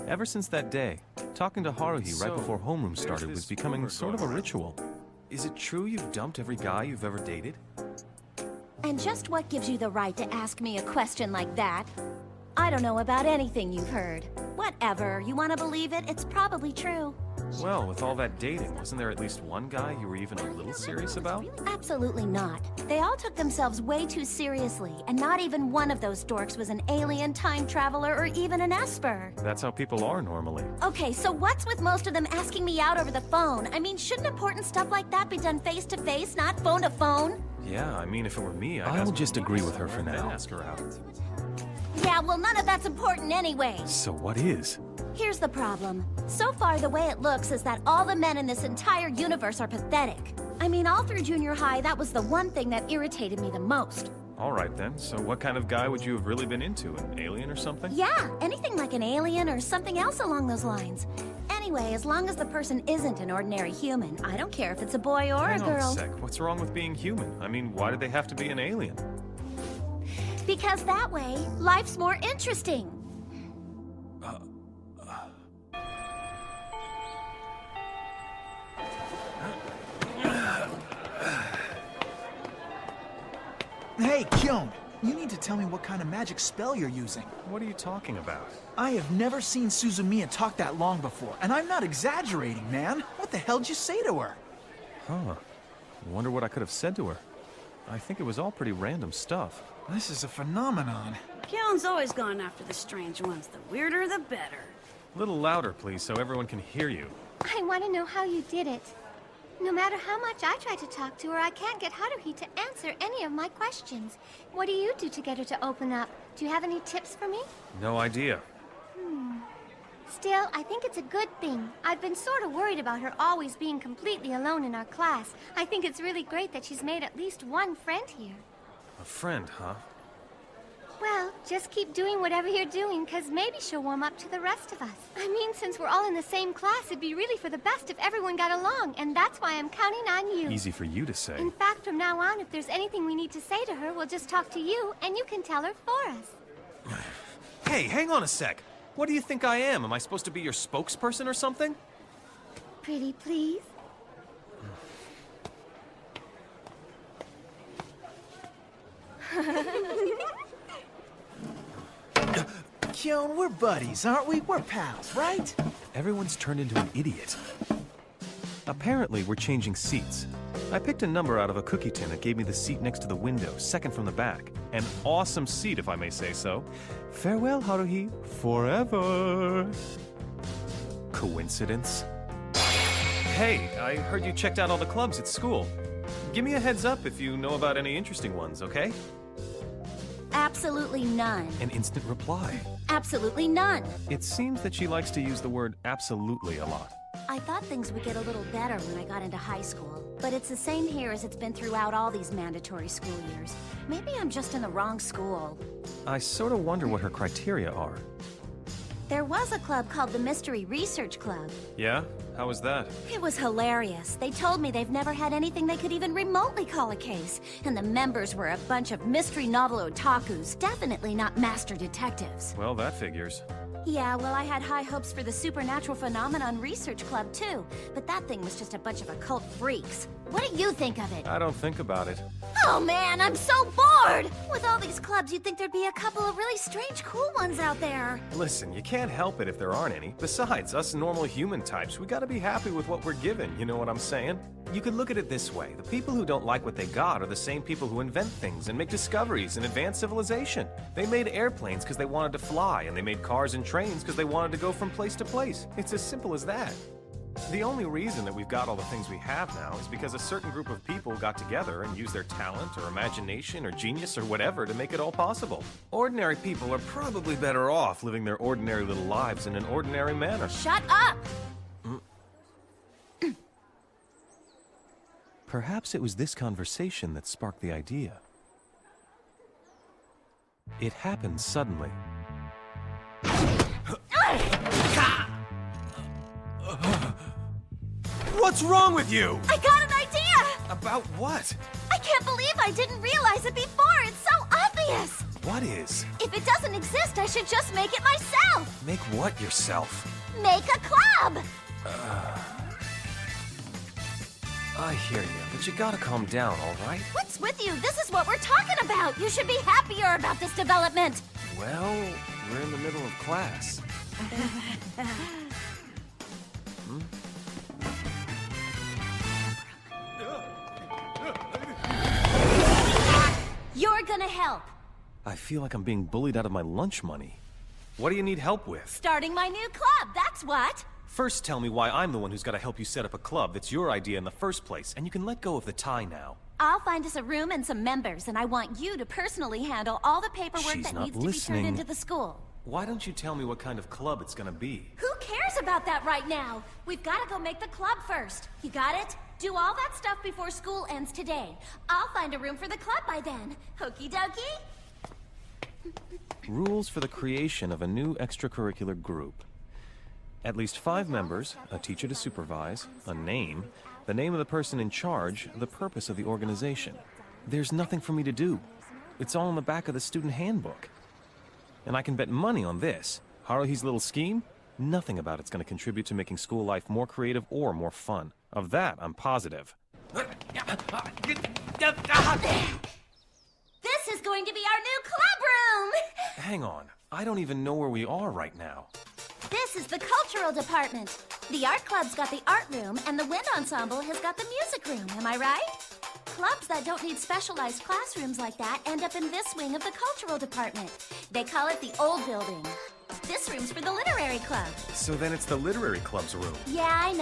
Ever since that day, talking to Haruhi right before homeroom started was becoming sort of a ritual. Is it true you've dumped every guy you've ever dated? And just what gives you the right to ask me a question like that? I don't know about anything you've heard. Whatever, you want to believe it? It's probably true. Well, with all that dating, wasn't there at least one guy you were even a little serious about? Absolutely not. They all took themselves way too seriously, and not even one of those dorks was an alien, time traveler, or even an Esper. That's how people are normally. Okay, so what's with most of them asking me out over the phone? I mean, shouldn't important stuff like that be done face-to-face, not phone-to-phone? Yeah, I mean, if it were me, I'll just agree with her for now. Ask her out. Yeah, well, none of that's important anyway. So what is? Here's the problem. So far, the way it looks is that all the men in this entire universe are pathetic. I mean, all through junior high, that was the one thing that irritated me the most. All right, then. So what kind of guy would you have really been into? An alien or something? Yeah, anything like an alien or something else along those lines. Anyway, as long as the person isn't an ordinary human, I don't care if it's a boy or a girl. Hang on a sec. What's wrong with being human? I mean, why did they have to be an alien? Because that way, life's more interesting. Hey, Kyung! You need to tell me what kind of magic spell you're using. What are you talking about? I have never seen Suzumiya talk that long before, and I'm not exaggerating, man. What the hell did you say to her? Huh. I wonder what I could have said to her. I think it was all pretty random stuff. This is a phenomenon. Kyung's always gone after the strange ones. The weirder, the better. A little louder, please, so everyone can hear you. I want to know how you did it. No matter how much I try to talk to her, I can't get Haruhi to answer any of my questions. What do you do to get her to open up? Do you have any tips for me? No idea. Still, I think it's a good thing. I've been sort of worried about her always being completely alone in our class. I think it's really great that she's made at least one friend here. A friend, huh? Well, just keep doing whatever you're doing, because maybe she'll warm up to the rest of us. I mean, since we're all in the same class, it'd be really for the best if everyone got along, and that's why I'm counting on you. Easy for you to say. In fact, from now on, if there's anything we need to say to her, we'll just talk to you, and you can tell her for us. Hey, hang on a sec. What do you think I am? Am I supposed to be your spokesperson or something? Pretty please? Kyung, we're buddies, aren't we? We're pals, right? Everyone's turned into an idiot. Apparently, we're changing seats. I picked a number out of a cookie tin that gave me the seat next to the window, second from the back. An awesome seat, if I may say so. Farewell, Haruhi. Forever. Coincidence? Hey, I heard you checked out all the clubs at school. Give me a heads up if you know about any interesting ones, okay? Absolutely none. An instant reply. Absolutely none. It seems that she likes to use the word absolutely a lot. I thought things would get a little better when I got into high school. But it's the same here as it's been throughout all these mandatory school years. Maybe I'm just in the wrong school. I sort of wonder what her criteria are. There was a club called the Mystery Research Club. Yeah? How was that? It was hilarious. They told me they've never had anything they could even remotely call a case. And the members were a bunch of mystery novel otakus, definitely not master detectives. Well, that figures. Yeah, well, I had high hopes for the Supernatural Phenomenon Research Club, too. But that thing was just a bunch of occult freaks. What do you think of it? I don't think about it. Oh, man, I'm so bored! With all these clubs, you'd think there'd be a couple of really strange, cool ones out there. Listen, you can't help it if there aren't any. Besides, us normal human types, we gotta be happy with what we're given, you know what I'm saying? You could look at it this way. The people who don't like what they got are the same people who invent things and make discoveries and advance civilization. They made airplanes because they wanted to fly, and they made cars and trains because they wanted to go from place to place. It's as simple as that. The only reason that we've got all the things we have now is because a certain group of people got together and used their talent or imagination or genius or whatever to make it all possible. Ordinary people are probably better off living their ordinary little lives in an ordinary manner. Shut up! Perhaps it was this conversation that sparked the idea. It happened suddenly. What's wrong with you? I got an idea! About what? I can't believe I didn't realize it before! It's so obvious! What is? If it doesn't exist, I should just make it myself! Make what yourself? Make a club! I hear you, but you gotta calm down, all right? What's with you? This is what we're talking about! You should be happier about this development! Well, we're in the middle of class. You're gonna help! I feel like I'm being bullied out of my lunch money. What do you need help with? Starting my new club, that's what! First, tell me why I'm the one who's gotta help you set up a club that's your idea in the first place, and you can let go of the tie now. I'll find us a room and some members, and I want you to personally handle all the paperwork She's that not needs to be listening. turned into the school. Why don't you tell me what kind of club it's gonna be? Who cares about that right now? We've gotta go make the club first. You got it? Do all that stuff before school ends today. I'll find a room for the club by then. Okie dokie? Rules for the creation of a new extracurricular group. At least 5 members, a teacher to supervise, a name, the name of the person in charge, the purpose of the organization. There's nothing for me to do. It's all in the back of the student handbook. And I can bet money on this. Haruhi's little scheme? Nothing about it's going to contribute to making school life more creative or more fun. Of that, I'm positive. This is going to be our new club room! Hang on. I don't even know where we are right now. This is the cultural department. The art club's got the art room, and the wind ensemble has got the music room, am I right? Clubs that don't need specialized classrooms like that end up in this wing of the cultural department. They call it the old building. This room's for the literary club. So then it's the literary club's room. Yeah, I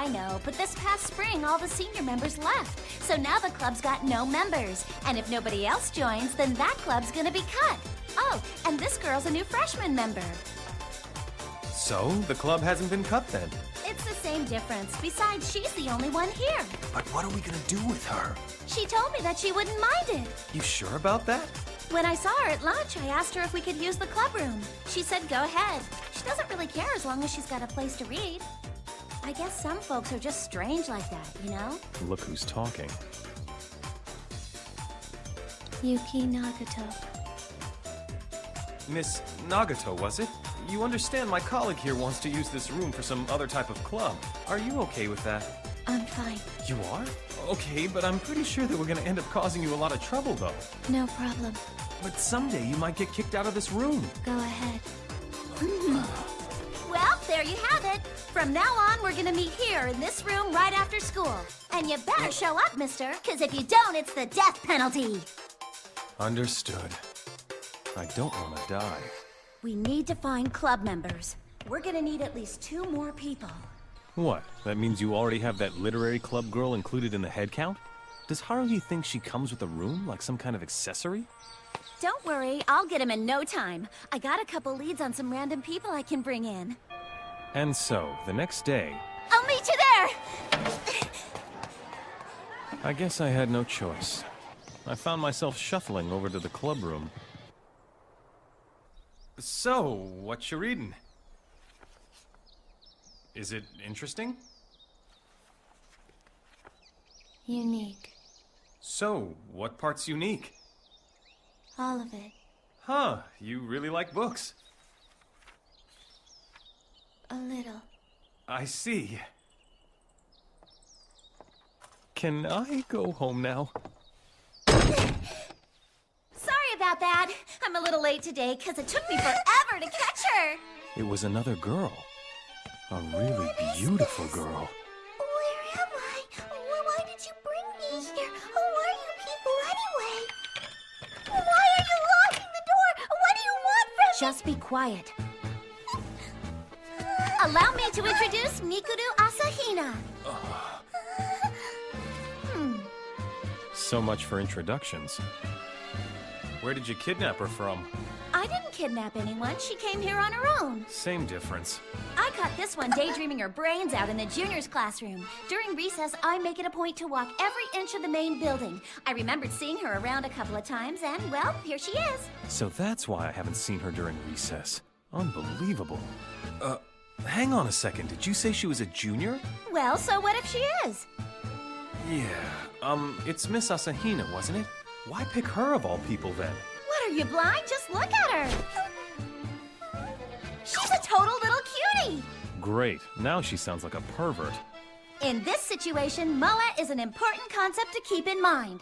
know. But this past spring, all the senior members left. So now the club's got no members. And if nobody else joins, then that club's gonna be cut. Oh, and this girl's a new freshman member. So, the club hasn't been cut then? It's the same difference. Besides, she's the only one here. But what are we gonna do with her? She told me that she wouldn't mind it. You sure about that? When I saw her at lunch, I asked her if we could use the club room. She said go ahead. She doesn't really care as long as she's got a place to read. I guess some folks are just strange like that, you know? Look who's talking. Yuki Nagato. Miss Nagato, was it? You understand my colleague here wants to use this room for some other type of club. Are you okay with that? I'm fine. You are? Okay, but I'm pretty sure that we're gonna end up causing you a lot of trouble, though. No problem. But someday you might get kicked out of this room. Go ahead. Well, there you have it. From now on, we're gonna meet here in this room right after school. And you better show up, mister, because if you don't, it's the death penalty. Understood. I don't want to die. We need to find club members. We're gonna need at least 2 more people. What? That means you already have that literary club girl included in the head count? Does Haruhi think she comes with a room, like some kind of accessory? Don't worry, I'll get him in no time. I got a couple leads on some random people I can bring in. And so, the next day... I'll meet you there! I guess I had no choice. I found myself shuffling over to the club room. So, what you reading? Is it interesting? Unique. So, what part's unique? All of it. Huh, you really like books. A little. I see. Can I go home now? Sorry about that. I'm a little late today because it took me forever to catch her. It was another girl. A really beautiful girl. Where am I? Why did you bring me here? Who are you people anyway? Why are you locking the door? What do you want from me? Just be quiet. Allow me to introduce Mikuru Asahina. So much for introductions. Where did you kidnap her from? I didn't kidnap anyone. She came here on her own. Same difference. I caught this one daydreaming her brains out in the juniors' classroom. During recess, I make it a point to walk every inch of the main building. I remembered seeing her around a couple of times, and, well, here she is. So that's why I haven't seen her during recess. Unbelievable. Hang on a second. Did you say she was a junior? Well, so what if she is? Yeah, it's Miss Asahina, wasn't it? Why pick her of all people then? What are you blind? Just look at her. She's a total little cutie. Great. Now she sounds like a pervert. In this situation, moe is an important concept to keep in mind.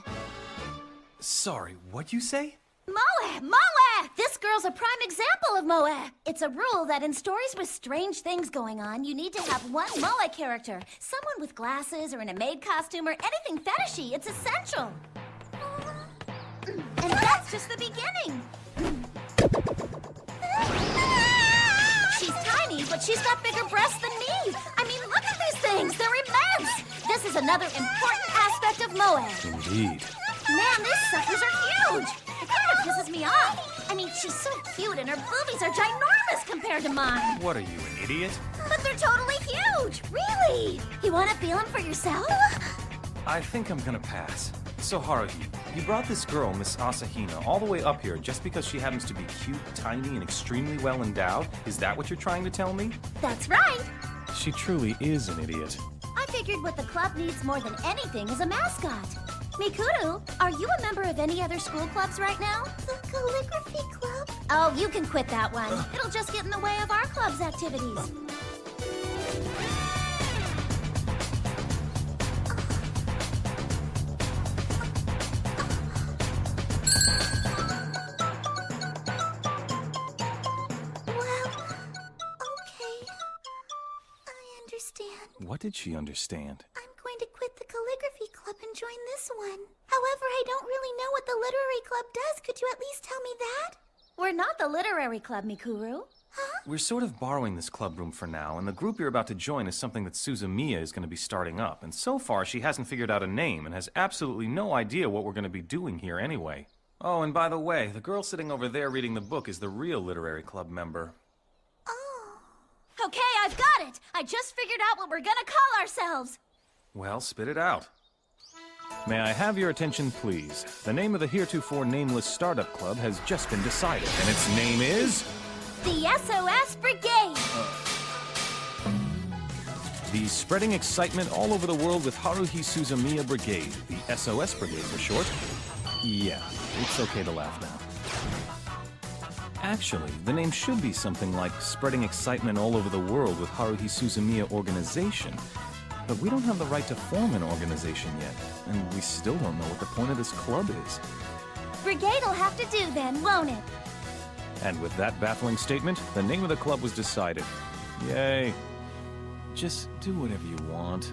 Sorry, what'd you say? Moe! Moe! This girl's a prime example of moe. It's a rule that in stories with strange things going on, you need to have one moe character. Someone with glasses or in a maid costume or anything fetishy. It's essential. And that's just the beginning. She's tiny, but she's got bigger breasts than me. I mean, look at these things. They're immense. This is another important aspect of moe. Indeed. Man, these suckers are huge. It kind of pisses me off. I mean, she's so cute and her boobies are ginormous compared to mine. What are you, an idiot? But they're totally huge. Really? You want to feel them for yourself? I think I'm gonna pass. So Haruhi, you brought this girl, Miss Asahina, all the way up here just because she happens to be cute, tiny, and extremely well endowed? Is that what you're trying to tell me? That's right. She truly is an idiot. I figured what the club needs more than anything is a mascot. Mikuru, are you a member of any other school clubs right now? The calligraphy club? Oh, you can quit that one. It'll just get in the way of our club's activities. What did she understand? I'm going to quit the calligraphy club and join this one. However, I don't really know what the literary club does. Could you at least tell me that? We're not the literary club, Mikuru. Huh? We're sort of borrowing this club room for now, and the group you're about to join is something that Suzumiya is going to be starting up. And so far, she hasn't figured out a name and has absolutely no idea what we're going to be doing here anyway. Oh, and by the way, the girl sitting over there reading the book is the real literary club member. Okay, I've got it! I just figured out what we're gonna call ourselves! Well, spit it out. May I have your attention, please? The name of the heretofore nameless startup club has just been decided, and its name is... The SOS Brigade! The Spreading Excitement All Over the World with Haruhi Suzumiya Brigade. The SOS Brigade for short. Yeah, it's okay to laugh now. Actually, the name should be something like Spreading Excitement All Over the World with Haruhi Suzumiya Organization. But we don't have the right to form an organization yet, and we still don't know what the point of this club is. Brigade'll have to do then, won't it? And with that baffling statement, the name of the club was decided. Yay. Just do whatever you want.